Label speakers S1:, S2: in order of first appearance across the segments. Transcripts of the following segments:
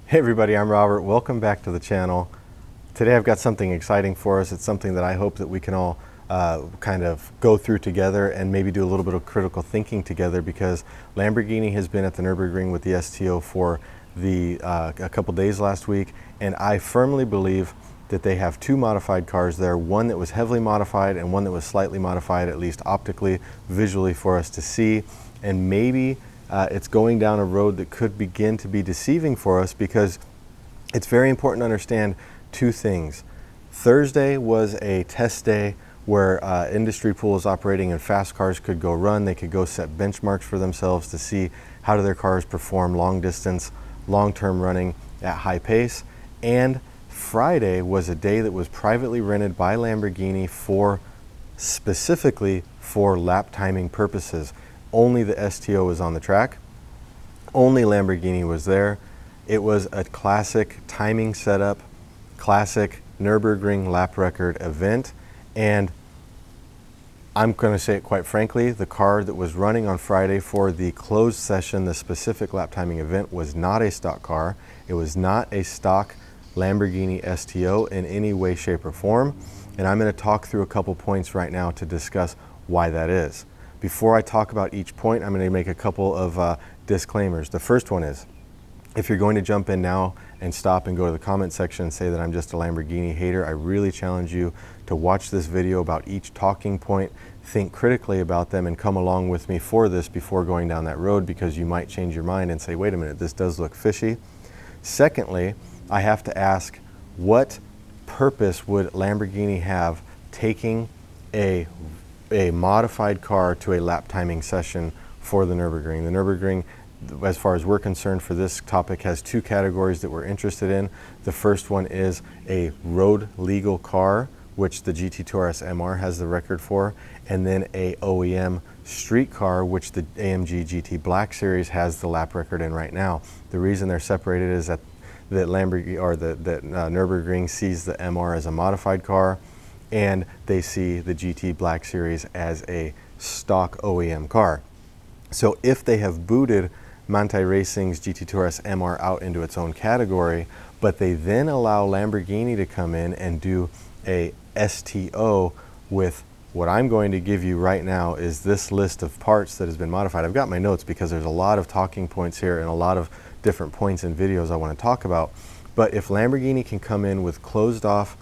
S1: Hey everybody, I'm Robert. Welcome back to the channel. Today I've got something exciting for us. It's something that I hope that we can all kind of go through together and maybe do a little bit of critical thinking together, because Lamborghini has been at the Nürburgring with the STO for a couple days last week, and I firmly believe that they have two modified cars there, one that was heavily modified and one that was slightly modified, at least optically, visually, for us to see. And maybe it's going down a road that could begin to be deceiving for us, because it's very important to understand two things. Thursday was a test day where industry pools operating in fast cars could go run. They could go set benchmarks for themselves to see how do their cars perform long distance, long-term running at high pace. And Friday was a day that was privately rented by Lamborghini specifically for lap timing purposes. Only the STO was on the track. Only Lamborghini was there. It was a classic timing setup, classic Nürburgring lap record event. And I'm going to say it quite frankly, the car that was running on Friday for the closed session, the specific lap timing event, was not a stock car. It was not a stock Lamborghini STO in any way, shape, or form. And I'm going to talk through a couple points right now to discuss why that is. Before I talk about each point, I'm going to make a couple of disclaimers. The first one is, if you're going to jump in now and stop and go to the comment section and say that I'm just a Lamborghini hater, I really challenge you to watch this video about each talking point, think critically about them, and come along with me for this before going down that road, because you might change your mind and say, wait a minute, this does look fishy. Secondly, I have to ask, what purpose would Lamborghini have taking a modified car to a lap timing session for the Nürburgring? The Nürburgring, as far as we're concerned for this topic, has two categories that we're interested in. The first one is a road legal car, which the GT2 RS MR has the record for, and then a OEM street car, which the AMG GT Black Series has the lap record in right now. The reason they're separated is that Nürburgring sees the MR as a modified car, and they see the GT Black Series as a stock OEM car. So if they have booted Manthey Racing's GT2 RS MR out into its own category, but they then allow Lamborghini to come in and do a STO with what I'm going to give you right now is this list of parts that has been modified. I've got my notes because there's a lot of talking points here and a lot of different points in videos I want to talk about. But if Lamborghini can come in with closed off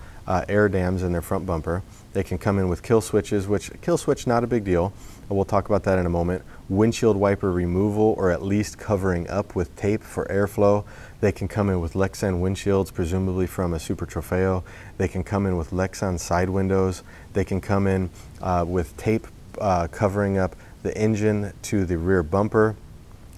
S1: air dams in their front bumper, they can come in with kill switches, which kill switch, not a big deal. We'll talk about that in a moment. Windshield wiper removal, or at least covering up with tape for airflow. They can come in with Lexan windshields, presumably from a Super Trofeo. They can come in with Lexan side windows. They can come in with tape covering up the engine to the rear bumper.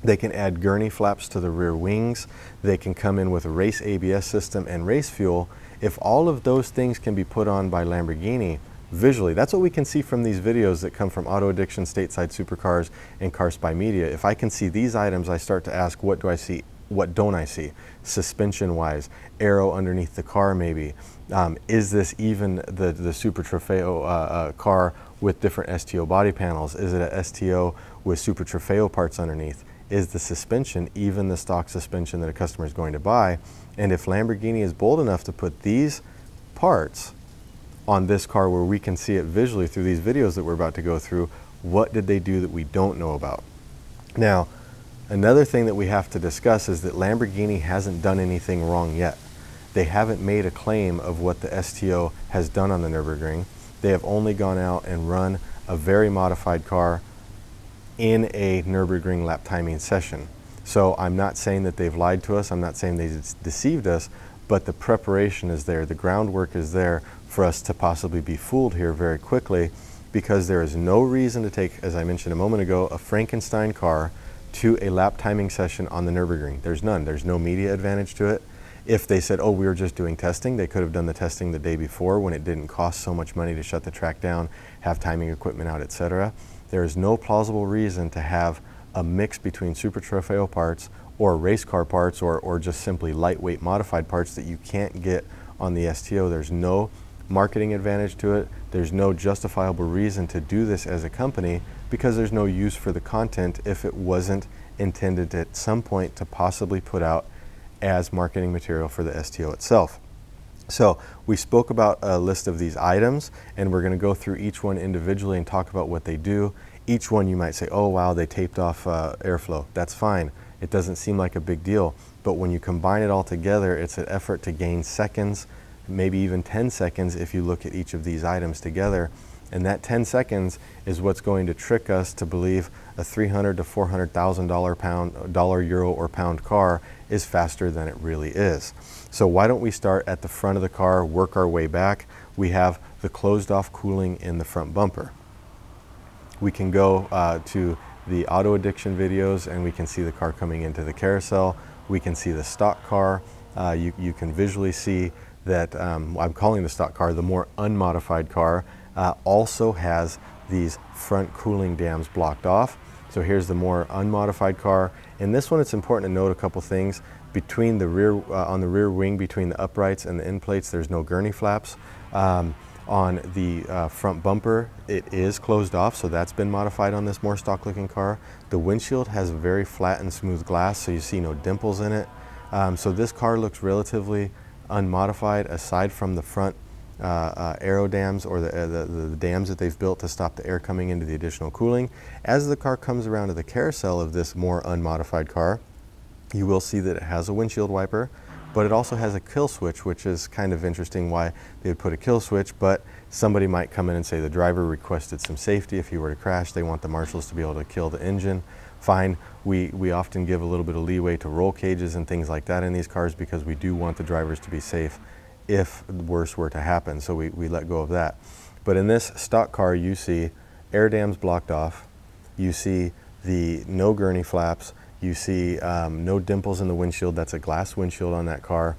S1: They can add gurney flaps to the rear wings. They can come in with a race ABS system and race fuel. If all of those things can be put on by Lamborghini visually, that's what we can see from these videos that come from Auto Addiction, Stateside Supercars, and Car Spy Media. If I can see these items, I start to ask, what do I see? What don't I see? Suspension-wise, aero underneath the car maybe. Is this even the Super Trofeo car with different STO body panels? Is it a STO with Super Trofeo parts underneath? Is the suspension even the stock suspension that a customer is going to buy? And if Lamborghini is bold enough to put these parts on this car where we can see it visually through these videos that we're about to go through, what did they do that we don't know about? Now, another thing that we have to discuss is that Lamborghini hasn't done anything wrong yet. They haven't made a claim of what the STO has done on the Nürburgring. They have only gone out and run a very modified car in a Nürburgring lap timing session. So I'm not saying that they've lied to us, I'm not saying they deceived us, but the preparation is there, the groundwork is there for us to possibly be fooled here very quickly, because there is no reason to take, as I mentioned a moment ago, a Frankenstein car to a lap timing session on the Nürburgring. There's none. There's no media advantage to it. If they said, oh, we were just doing testing, they could have done the testing the day before when it didn't cost so much money to shut the track down, have timing equipment out, etc. There is no plausible reason to have a mix between Super Trofeo parts or race car parts or just simply lightweight modified parts that you can't get on the STO. There's no marketing advantage to it. There's no justifiable reason to do this as a company, because there's no use for the content if it wasn't intended at some point to possibly put out as marketing material for the STO itself. So we spoke about a list of these items, and we're going to go through each one individually and talk about what they do. Each one you might say, oh wow, they taped off airflow. That's fine. It doesn't seem like a big deal. But when you combine it all together, it's an effort to gain seconds, maybe even 10 seconds if you look at each of these items together. And that 10 seconds is what's going to trick us to believe a $300,000 to $400,000 euro or pound car is faster than it really is. So why don't we start at the front of the car, work our way back. We have the closed off cooling in the front bumper. We can go to the auto addiction videos and we can see the car coming into the carousel. We can see the stock car. You can visually see that I'm calling the stock car the more unmodified car. Also has these front cooling dams blocked off. So here's the more unmodified car. In this one, it's important to note a couple things. Between the rear, on the rear wing, between the uprights and the end plates, there's no gurney flaps. On the front bumper, it is closed off, so that's been modified on this more stock looking car. The windshield has very flat and smooth glass, so you see no dimples in it. So this car looks relatively unmodified aside from the front aero dams, or the dams that they've built to stop the air coming into the additional cooling. As the car comes around to the carousel of this more unmodified car, you will see that it has a windshield wiper, but it also has a kill switch, which is kind of interesting why they would put a kill switch. But somebody might come in and say the driver requested some safety. If he were to crash, they want the marshals to be able to kill the engine. Fine, we often give a little bit of leeway to roll cages and things like that in these cars because we do want the drivers to be safe if worse were to happen, so we let go of that. But in this stock car, you see air dams blocked off, you see the no gurney flaps, you see no dimples in the windshield. That's a glass windshield on that car.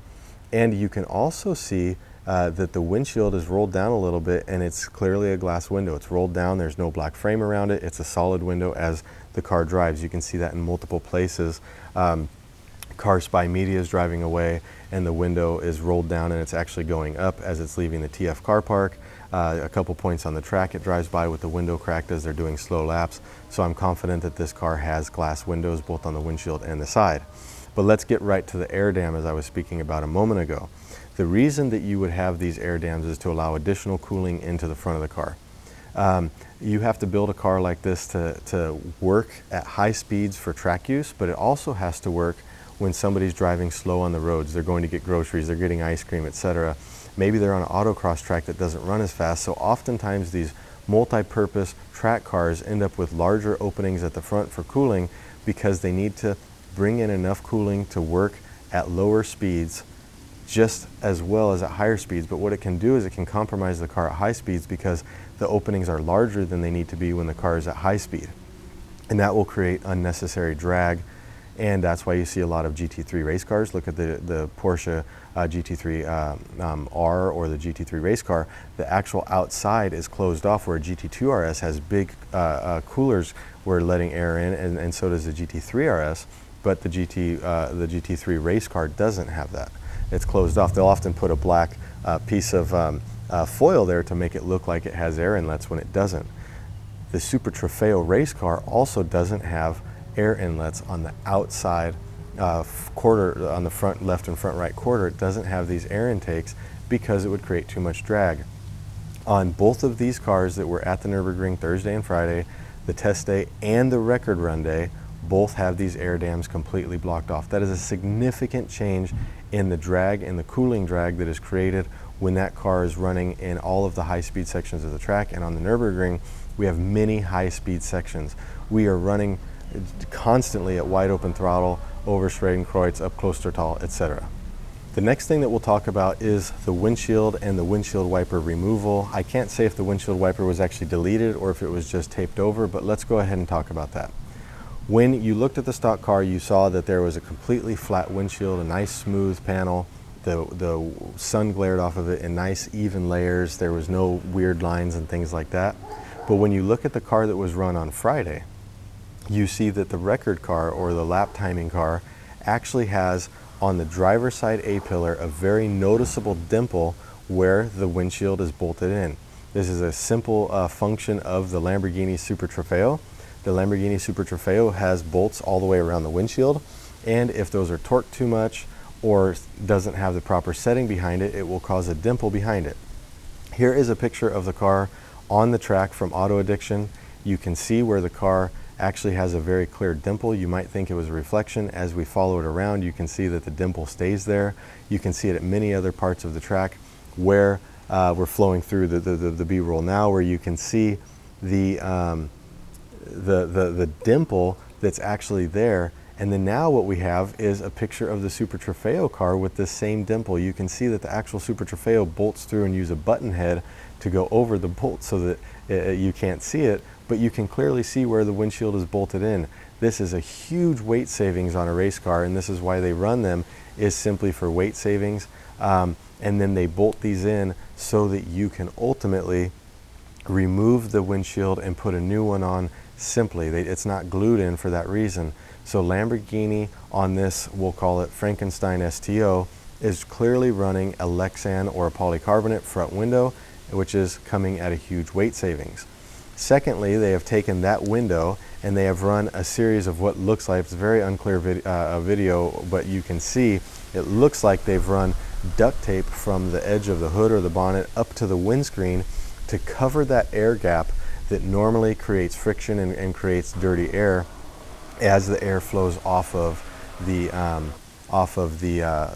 S1: And you can also see that the windshield is rolled down a little bit, and it's clearly a glass window. It's rolled down, there's no black frame around it, it's a solid window as the car drives. You can see that in multiple places. Car Spy Media is driving away and the window is rolled down and it's actually going up as it's leaving the TF car park. A couple points on the track it drives by with the window cracked as they're doing slow laps. So I'm confident that this car has glass windows both on the windshield and the side. But let's get right to the air dam as I was speaking about a moment ago. The reason that you would have these air dams is to allow additional cooling into the front of the car. You have to build a car like this to work at high speeds for track use, but it also has to work when somebody's driving slow on the roads. They're going to get groceries, they're getting ice cream, etc. Maybe they're on an autocross track that doesn't run as fast, so oftentimes these multi-purpose track cars end up with larger openings at the front for cooling because they need to bring in enough cooling to work at lower speeds just as well as at higher speeds. But what it can do is it can compromise the car at high speeds because the openings are larger than they need to be when the car is at high speed. And that will create unnecessary drag. And that's why you see a lot of GT3 race cars. Look at the Porsche GT3 R or the GT3 race car. The actual outside is closed off, where GT2 RS has big coolers where letting air in, and so does the GT3 RS. But the GT3 race car doesn't have that. It's closed off. They'll often put a black piece of foil there to make it look like it has air inlets when it doesn't. The Super Trofeo race car also doesn't have air inlets on the outside quarter, on the front left and front right quarter. It doesn't have these air intakes because it would create too much drag. On both of these cars that were at the Nürburgring Thursday and Friday, the test day and the record run day, both have these air dams completely blocked off. That is a significant change in the drag and the cooling drag that is created when that car is running in all of the high-speed sections of the track. And on the Nürburgring, we have many high-speed sections. We are running constantly at wide open throttle, over Schradenkreuz, up close to tall, etc. The next thing that we'll talk about is the windshield and the windshield wiper removal. I can't say if the windshield wiper was actually deleted or if it was just taped over, but let's go ahead and talk about that. When you looked at the stock car, you saw that there was a completely flat windshield, a nice smooth panel. The sun glared off of it in nice even layers. There was no weird lines and things like that. But when you look at the car that was run on Friday, you see that the record car, or the lap timing car, actually has on the driver's side A-pillar a very noticeable dimple where the windshield is bolted in. This is a simple function of the Lamborghini Super Trofeo. The Lamborghini Super Trofeo has bolts all the way around the windshield, and if those are torqued too much or doesn't have the proper setting behind it, it will cause a dimple behind it. Here is a picture of the car on the track from Auto Addiction. You can see where the car actually has a very clear dimple. You might think it was a reflection. As we follow it around, you can see that the dimple stays there. You can see it at many other parts of the track where we're flowing through the B-roll now, where you can see the dimple that's actually there. And then now what we have is a picture of the Super Trofeo car with this same dimple. You can see that the actual Super Trofeo bolts through and use a button head to go over the bolt so that you can't see it, but you can clearly see where the windshield is bolted in. This is a huge weight savings on a race car, and this is why they run them, is simply for weight savings. And then they bolt these in so that you can ultimately remove the windshield and put a new one on simply. It's not glued in for that reason. So Lamborghini on this, we'll call it Frankenstein STO, is clearly running a Lexan or a polycarbonate front window, which is coming at a huge weight savings. Secondly, they have taken that window and they have run a series of what looks like, it's a very unclear video, but you can see it looks like they've run duct tape from the edge of the hood or the bonnet up to the windscreen to cover that air gap that normally creates friction and creates dirty air as the air flows off of the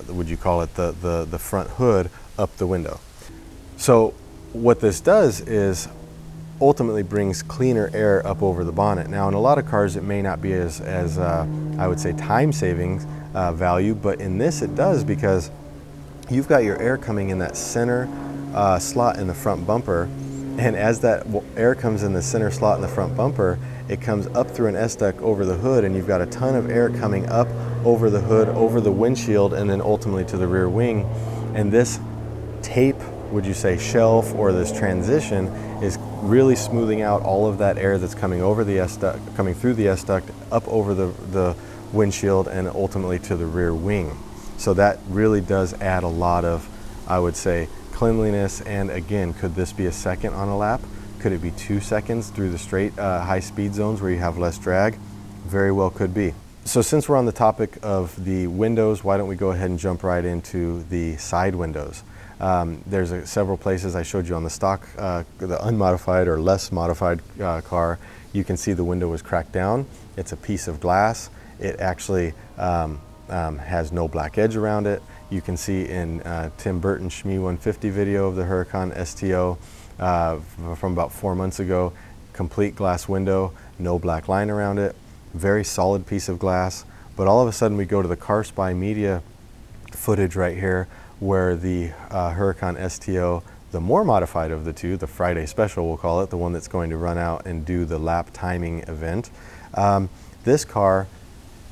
S1: would you call it, the front hood up the window. So what this does is ultimately brings cleaner air up over the bonnet. Now in a lot of cars it may not be as I would say time saving value, but in this it does, because you've got your air coming in that center slot in the front bumper, and as that air comes in the center slot in the front bumper, it comes up through an S-duct over the hood, and you've got a ton of air coming up over the hood, over the windshield, and then ultimately to the rear wing. And this tape, would you say, shelf, or this transition is really smoothing out all of that air that's coming over the S-duct, coming through the S-duct, up over the windshield, and ultimately to the rear wing. So that really does add a lot of, I would say, cleanliness. And again, could this be a second on a lap? Could it be 2 seconds through the straight high speed zones where you have less drag? Very well could be. So since we're on the topic of the windows, why don't we go ahead and jump right into the side windows. There's several places I showed you on the stock, the unmodified or less modified car. You can see the window was cracked down. It's a piece of glass. It actually has no black edge around it. You can see in Tim Burton's Shmee 150 video of the Huracan STO from about 4 months ago, complete glass window, no black line around it, very solid piece of glass. But all of a sudden we go to the Car Spy Media footage right here, where the Huracan STO, the more modified of the two, the Friday special we'll call it, the one that's going to run out and do the lap timing event, this car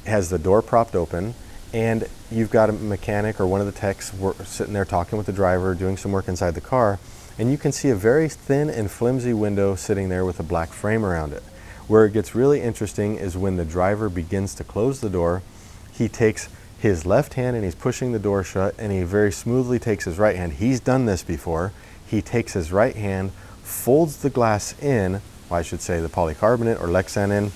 S1: has the door propped open, and you've got a mechanic or one of the techs sitting there talking with the driver, doing some work inside the car, and you can see a very thin and flimsy window sitting there with a black frame around it. Where it gets really interesting is when the driver begins to close the door, he takes his left hand and he's pushing the door shut, and he very smoothly takes his right hand. He's done this before. He takes his right hand, folds the glass in, well, I should say the polycarbonate or Lexan in.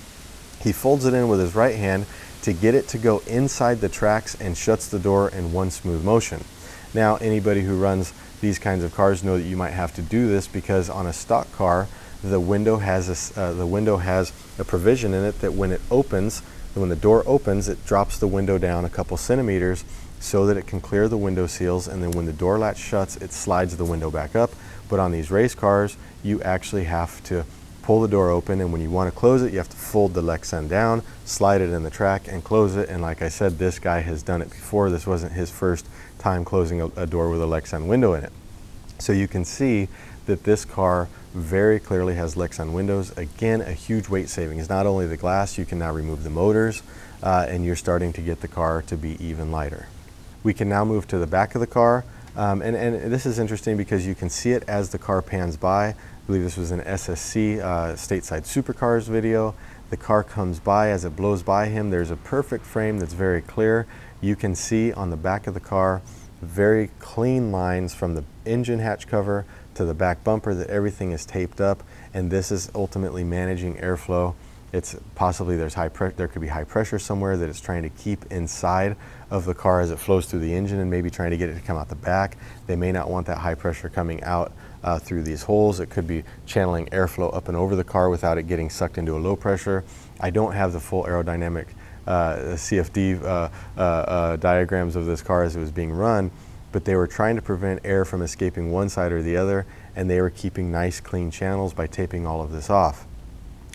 S1: He folds it in with his right hand to get it to go inside the tracks and shuts the door in one smooth motion. Now, anybody who runs these kinds of cars know that you might have to do this, because on a stock car, the window has a provision in it that when it opens, when the door opens, it drops the window down a couple centimeters so that it can clear the window seals, and then when the door latch shuts, it slides the window back up. But on these race cars, you actually have to pull the door open, and when you want to close it, you have to fold the Lexan down, slide it in the track, and close it. And like I said, this guy has done it before. This wasn't his first time closing a door with a Lexan window in it. So you can see that this car very clearly has Lexan windows. Again, a huge weight savings. Not only the glass, you can now remove the motors, and you're starting to get the car to be even lighter. We can now move to the back of the car, and this is interesting because you can see it as the car pans by. I believe this was an SSC Stateside Supercars video. The car comes by. As it blows by him, there's a perfect frame that's very clear. You can see on the back of the car very clean lines from the engine hatch cover to the back bumper, that everything is taped up, and this is ultimately managing airflow It's possibly there could be high pressure somewhere that it's trying to keep inside of the car as it flows through the engine and maybe trying to get it to come out the back. They may not want that high pressure coming out through these holes. It could be channeling airflow up and over the car without it getting sucked into a low pressure. I don't have the full aerodynamic CFD diagrams of this car as it was being run, but they were trying to prevent air from escaping one side or the other, and they were keeping nice clean channels by taping all of this off.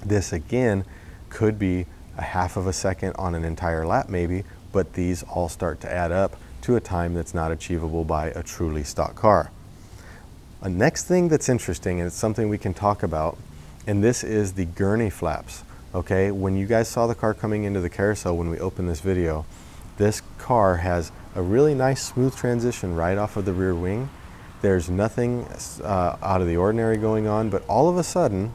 S1: This again could be a half of a second on an entire lap maybe, but these all start to add up to a time that's not achievable by a truly stock car. A next thing that's interesting, and it's something we can talk about, and this is the gurney flaps. Okay, when you guys saw the car coming into the carousel when we opened this video, this car has a really nice smooth transition right off of the rear wing. There's nothing out of the ordinary going on, but all of a sudden,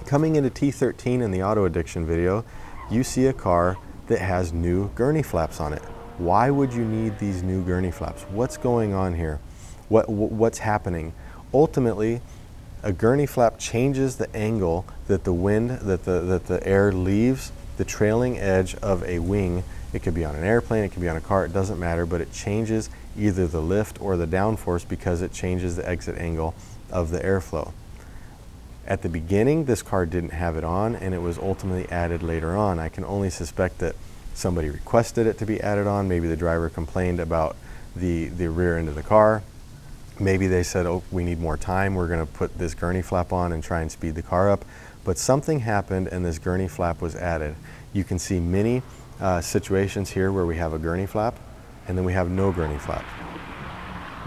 S1: coming into T13 in the auto addiction video, you see a car that has new gurney flaps on it. Why would you need these new gurney flaps? What's going on here? What's happening? Ultimately, a gurney flap changes the angle that the air leaves the trailing edge of a wing. It could be on an airplane, it could be on a car, it doesn't matter, but it changes either the lift or the downforce because it changes the exit angle of the airflow. At the beginning, this car didn't have it on, and it was ultimately added later on. I can only suspect that somebody requested it to be added on. Maybe the driver complained about the rear end of the car. Maybe they said, oh, we need more time, we're going to put this gurney flap on and try and speed the car up. But something happened and this gurney flap was added. You can see many situations here where we have a gurney flap and then we have no gurney flap.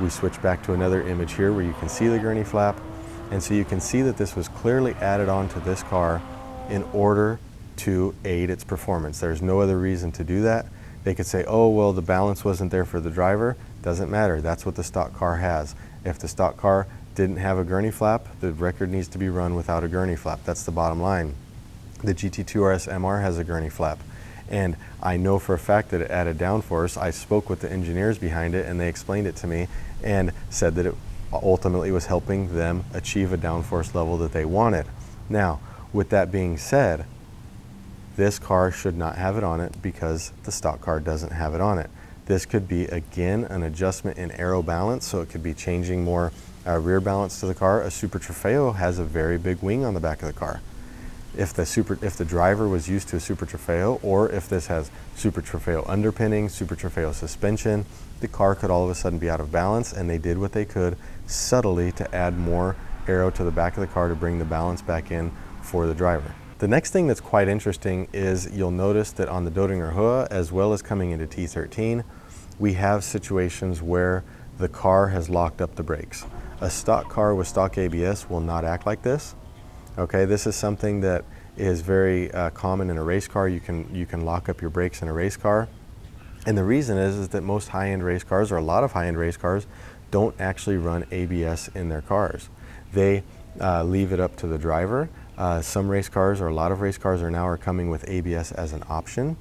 S1: We switch back to another image here where you can see the gurney flap, and so you can see that this was clearly added onto this car in order to aid its performance. There's no other reason to do that. They could say, oh, well, the balance wasn't there for the driver. Doesn't matter. That's what the stock car has. If the stock car didn't have a gurney flap, the record needs to be run without a gurney flap. That's the bottom line. The GT2 RS MR has a gurney flap, and I know for a fact that it added downforce. I spoke with the engineers behind it, and they explained it to me and said that it ultimately was helping them achieve a downforce level that they wanted. Now, with that being said, this car should not have it on it because the stock car doesn't have it on it. This could be, again, an adjustment in aero balance, so it could be changing more rear balance to the car. A Super Trofeo has a very big wing on the back of the car. If the driver was used to a Super Trofeo, or if this has Super Trofeo underpinning, Super Trofeo suspension, the car could all of a sudden be out of balance, and they did what they could subtly to add more aero to the back of the car to bring the balance back in for the driver. The next thing that's quite interesting is you'll notice that on the Döttinger Höhe, as well as coming into T13, we have situations where the car has locked up the brakes. A stock car with stock ABS will not act like this. Okay, this is something that is very common in a race car. You can lock up your brakes in a race car. And the reason is that most high-end race cars, or a lot of high-end race cars, don't actually run ABS in their cars. They leave it up to the driver. Some race cars, or a lot of race cars are coming with ABS as an option,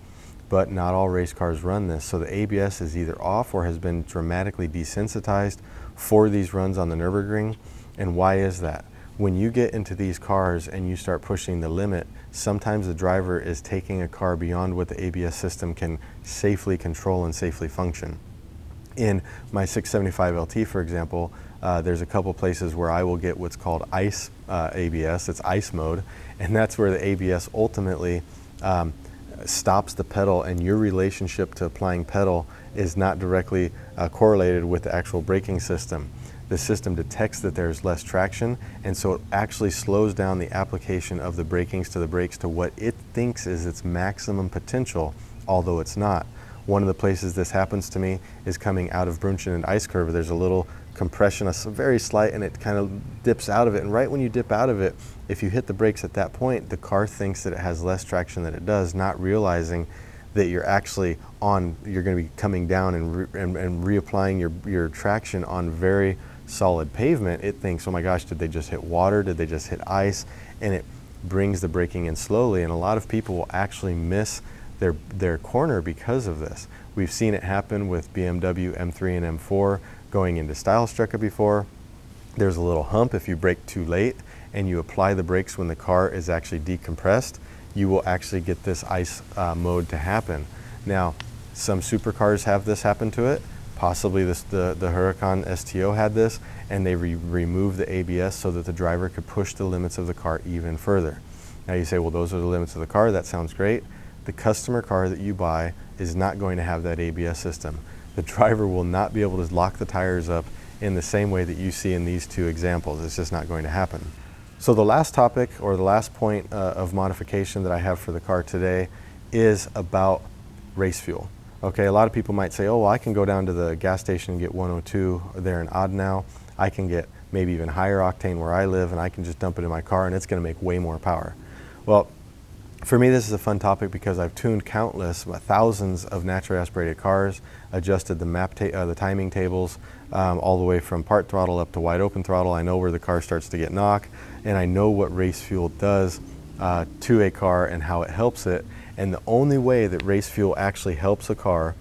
S1: but not all race cars run this. So the ABS is either off or has been dramatically desensitized for these runs on the Nürburgring. And why is that? When you get into these cars and you start pushing the limit, sometimes the driver is taking a car beyond what the ABS system can safely control and safely function. In my 675 LT, for example, there's a couple places where I will get what's called ICE ABS. It's ICE mode, and that's where the ABS ultimately stops the pedal, and your relationship to applying pedal is not directly correlated with the actual braking system. The system detects that there's less traction, and so it actually slows down the application of the brakings to the brakes to what it thinks is its maximum potential, although it's not. One of the places this happens to me is coming out of Brunchen and Ice Curve. There's a little compression, a very slight, and it kind of dips out of it. And right when you dip out of it, if you hit the brakes at that point, the car thinks that it has less traction than it does, not realizing that you're actually you're going to be coming down and reapplying your traction on very solid pavement. It thinks, oh my gosh, did they just hit water? Did they just hit ice? And it brings the braking in slowly. And a lot of people will actually miss their corner because of this. We've seen it happen with BMW M3 and M4 going into Stylestrecke before. There's a little hump if you brake too late and you apply the brakes when the car is actually decompressed. you will actually get this ice mode to happen. Now, some supercars have this happen to it. Possibly the Huracan STO had this, and they removed the ABS so that the driver could push the limits of the car even further. Now you say, well, those are the limits of the car. That sounds great. The customer car that you buy is not going to have that ABS system. The driver will not be able to lock the tires up in the same way that you see in these two examples. It's just not going to happen. So the last topic, or the last point of modification that I have for the car today, is about race fuel. Okay, a lot of people might say, oh, well, I can go down to the gas station and get 102 there in Odenau. I can get maybe even higher octane where I live, and I can just dump it in my car and it's going to make way more power. Well, for me, this is a fun topic because I've tuned countless, thousands of naturally aspirated cars, adjusted the timing tables all the way from part throttle up to wide open throttle. I know where the car starts to get knock, and I know what race fuel does to a car and how it helps it. And the only way that race fuel actually helps a car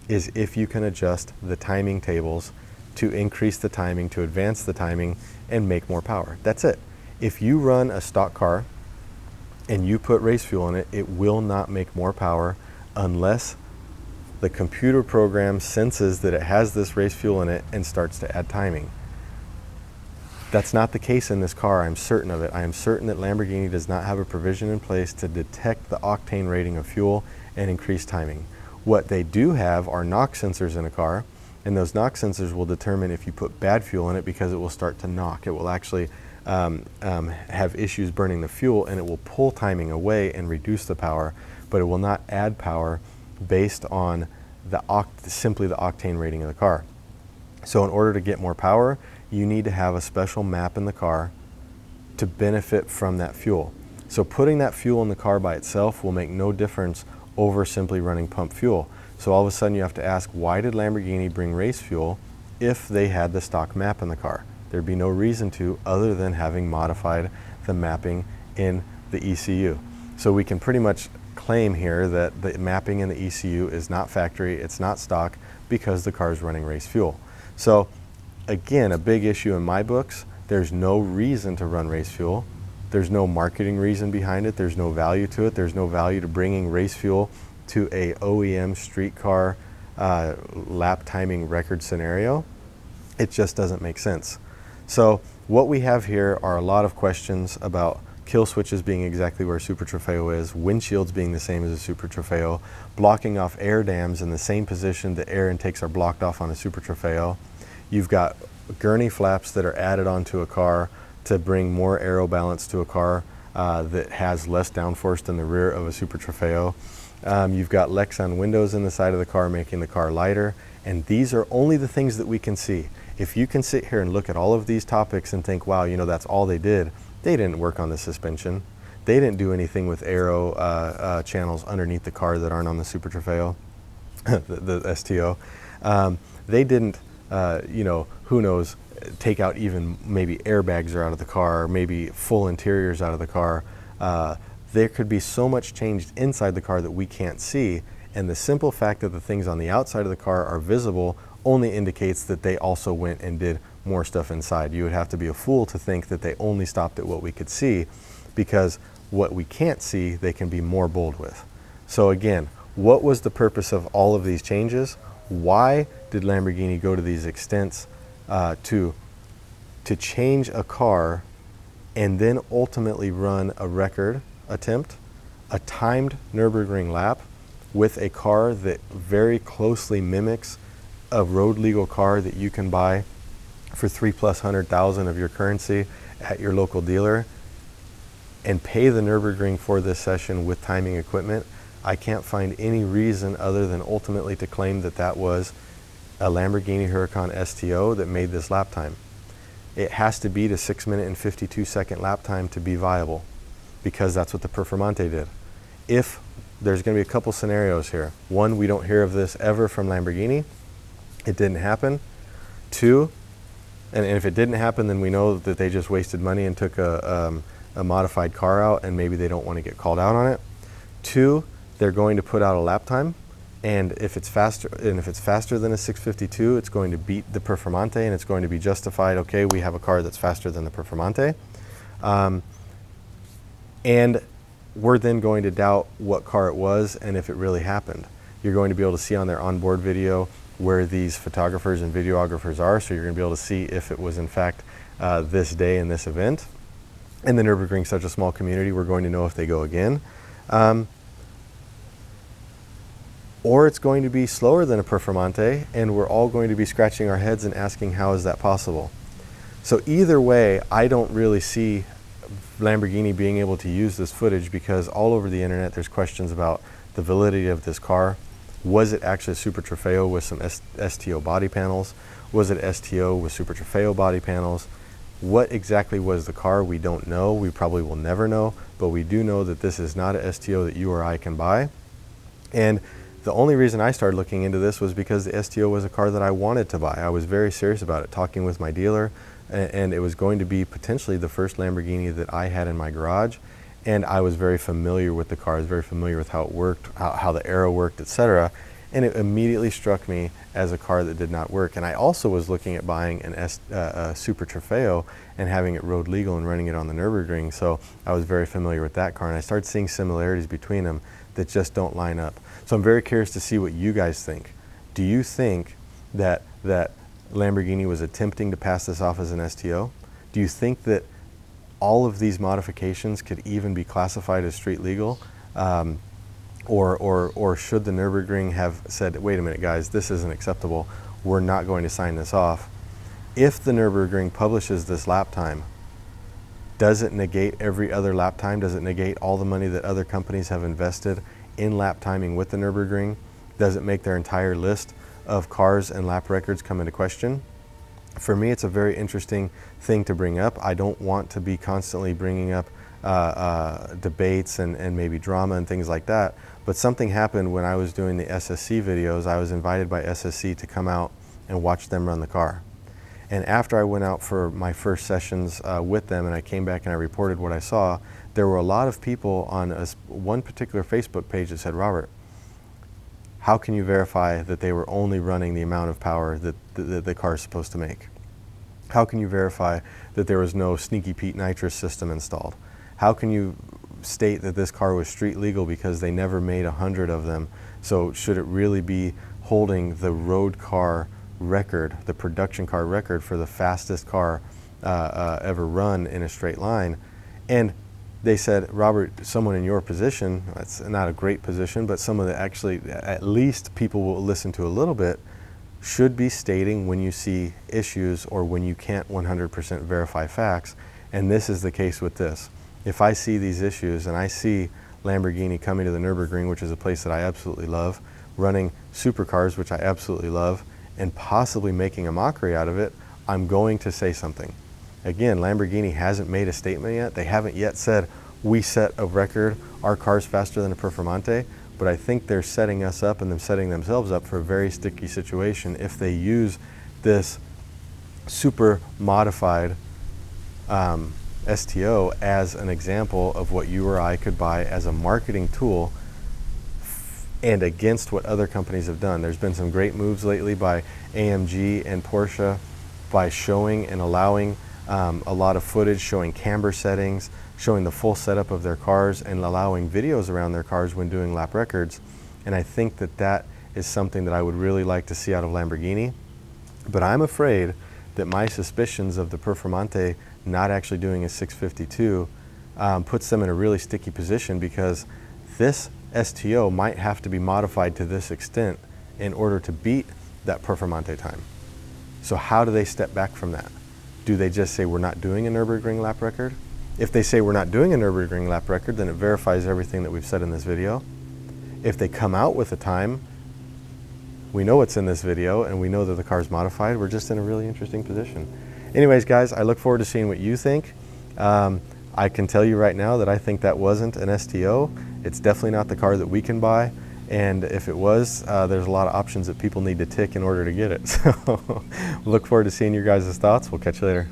S1: is if you can adjust the timing tables to increase the timing, to advance the timing, and make more power. That's it. If you run a stock car and you put race fuel in it, it will not make more power unless the computer program senses that it has this race fuel in it and starts to add timing. That's not the case in this car. I'm certain of it. I am certain that Lamborghini does not have a provision in place to detect the octane rating of fuel and increase timing. What they do have are knock sensors in a car, and those knock sensors will determine if you put bad fuel in it because it will start to knock. It will actually have issues burning the fuel, and it will pull timing away and reduce the power, but it will not add power based on simply the octane rating of the car. So in order to get more power, you need to have a special map in the car to benefit from that fuel. So putting that fuel in the car by itself will make no difference over simply running pump fuel. So all of a sudden you have to ask, why did Lamborghini bring race fuel if they had the stock map in the car? There'd be no reason to, other than having modified the mapping in the ECU. So we can pretty much claim here that the mapping in the ECU is not factory, it's not stock, because the car is running race fuel. So again, a big issue in my books. There's no reason to run race fuel. There's no marketing reason behind it. There's no value to it. There's no value to bringing race fuel to a OEM street car lap timing record scenario. It just doesn't make sense. So what we have here are a lot of questions about kill switches being exactly where Super Trofeo is, windshields being the same as a Super Trofeo, blocking off air dams in the same position that air intakes are blocked off on a Super Trofeo. You've got gurney flaps that are added onto a car to bring more aero balance to a car that has less downforce than the rear of a Super Trofeo. You've got Lexan windows in the side of the car making the car lighter, and these are only the things that we can see. If you can sit here and look at all of these topics and think, wow, you know, that's all they did. They didn't work on the suspension. They didn't do anything with aero channels underneath the car that aren't on the Super Trofeo, the STO. They didn't, you know, who knows, take out even maybe airbags are out of the car, maybe full interiors out of the car. There could be so much changed inside the car that we can't see, and the simple fact that the things on the outside of the car are visible only indicates that they also went and did more stuff inside. You would have to be a fool to think that they only stopped at what we could see, because what we can't see, they can be more bold with. So again, what was the purpose of all of these changes? Why did Lamborghini go to these extents to change a car and then ultimately run a record attempt, a timed Nürburgring lap with a car that very closely mimics a road legal car that you can buy for $300,000+ of your currency at your local dealer, and pay the Nürburgring for this session with timing equipment? I can't find any reason other than ultimately to claim that that was a Lamborghini Huracan STO that made this lap time. It has to be to 6-minute and 52-second lap time to be viable, because that's what the Performante did. If there's going to be a couple scenarios here. One, we don't hear of this ever from Lamborghini. It didn't happen. Two, and if it didn't happen, then we know that they just wasted money and took a modified car out, and maybe they don't want to get called out on it. Two, they're going to put out a lap time, and if it's faster than a 6:52, it's going to beat the Performante, and it's going to be justified. Okay, we have a car that's faster than the Performante, and we're then going to doubt what car it was and if it really happened. You're going to be able to see on their onboard video where these photographers and videographers are, so you're going to be able to see if it was in fact this day in this event. And the Nürburgring is such a small community, we're going to know if they go again. Or it's going to be slower than a Performante, and we're all going to be scratching our heads and asking, how is that possible? So either way, I don't really see Lamborghini being able to use this footage, because all over the internet there's questions about the validity of this car. Was it actually a Super Trofeo with some STO body panels? Was it STO with Super Trofeo body panels? What exactly was the car? We don't know. We probably will never know, but we do know that this is not a STO that you or I can buy. And the only reason I started looking into this was because the STO was a car that I wanted to buy. I was very serious about it, talking with my dealer, and it was going to be potentially the first Lamborghini that I had in my garage. And I was very familiar with the car. I was very familiar with how it worked, how the aero worked, etc. And it immediately struck me as a car that did not work. And I also was looking at buying a Super Trofeo and having it road legal and running it on the Nürburgring. So I was very familiar with that car, and I started seeing similarities between them that just don't line up. So I'm very curious to see what you guys think. Do you think that Lamborghini was attempting to pass this off as an STO? Do you think that all of these modifications could even be classified as street legal? Or should the Nürburgring have said, wait a minute guys, this isn't acceptable, we're not going to sign this off? If the Nürburgring publishes this lap time, does it negate every other lap time? Does it negate all the money that other companies have invested in lap timing with the Nürburgring? Does it make their entire list of cars and lap records come into question? For me, it's a very interesting thing to bring up. I don't want to be constantly bringing up debates and maybe drama and things like that, but something happened when I was doing the SSC videos. I was invited by SSC to come out and watch them run the car. And after I went out for my first sessions with them and I came back and I reported what I saw, there were a lot of people on one particular Facebook page that said, Robert, how can you verify that they were only running the amount of power that the car is supposed to make? How can you verify that there was no Sneaky Pete nitrous system installed? How can you state that this car was street legal because they never made 100 of them? So should it really be holding the road car record, the production car record for the fastest car ever run in a straight line? And they said, Robert, someone in your position, that's not a great position, but someone that actually at least people will listen to a little bit, should be stating when you see issues or when you can't 100% verify facts. And this is the case with this. If I see these issues and I see Lamborghini coming to the Nürburgring, which is a place that I absolutely love, running supercars, which I absolutely love, and possibly making a mockery out of it, I'm going to say something. Again, Lamborghini hasn't made a statement yet. They haven't yet said, we set a record, our car's faster than a Performante, but I think they're setting us up and them setting themselves up for a very sticky situation if they use this super modified STO as an example of what you or I could buy as a marketing tool and against what other companies have done. There's been some great moves lately by AMG and Porsche by showing and allowing a lot of footage, showing camber settings, showing the full setup of their cars, and allowing videos around their cars when doing lap records. And I think that that is something that I would really like to see out of Lamborghini. But I'm afraid that my suspicions of the Performante not actually doing a 652 puts them in a really sticky position, because this STO might have to be modified to this extent in order to beat that Performante time. So how do they step back from that? Do they just say we're not doing a Nürburgring lap record? If they say we're not doing a Nürburgring lap record, then it verifies everything that we've said in this video. If they come out with a time, we know what's in this video and we know that the car's modified. We're just in a really interesting position. Anyways, guys, I look forward to seeing what you think. I can tell you right now that I think that wasn't an STO. It's definitely not the car that we can buy. And if it was, there's a lot of options that people need to tick in order to get it. So look forward to seeing your guys' thoughts. We'll catch you later.